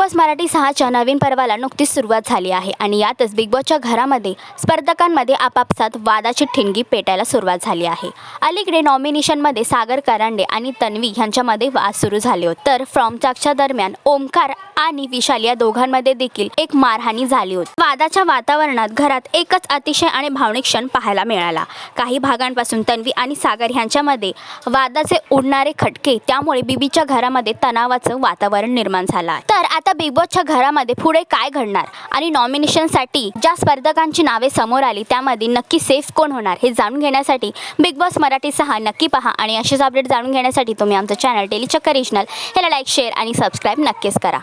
Boss Marathi 6च्या नवीन पर्वाला नुकतीच सुरुवात झाली आहे आणि यातच बिग बॉसच्या घरामध्ये स्पर्धकांमध्ये आपापसात वादाची ठिणगी पेटायला सुरुवात झाली आहे। अलीकडे नॉमिनेशनमध्ये सागर करांडे आणि तन्वी यांच्यामध्ये वाद सुरू झाले होते, तर फ्रॉम टास्कच्या दरम्यान ओमकार आणि विशाल या दोघांमध्ये देखील एक मारहाणी झाली होती। वादाच्या वातावरणात घरात एकच अतिशय आणि भावनिक क्षण पाहायला मिळाला। काही भागांपासून तन्वी आणि सागर यांच्यामध्ये वादाचे उडणारे खटके, त्यामुळे बीबीच्या घरामध्ये तणावाचं वातावरण निर्माण झालं आहे। तर आता बिग बॉसच्या घरामध्ये पुढे काय घडणार आणि नॉमिनेशनसाठी ज्या स्पर्धकांची नावे समोर आली त्यामध्ये नक्की सेफ कोण होणार हे जाणून घेण्यासाठी बिग बॉस मराठी 6 नक्की पहा आणि असेच अपडेट जाणून घेण्यासाठी तुम्ही आमचं चॅनल डेली चक्कर रिजनल याला लाईक, शेअर आणि सबस्क्राईब नक्कीच करा।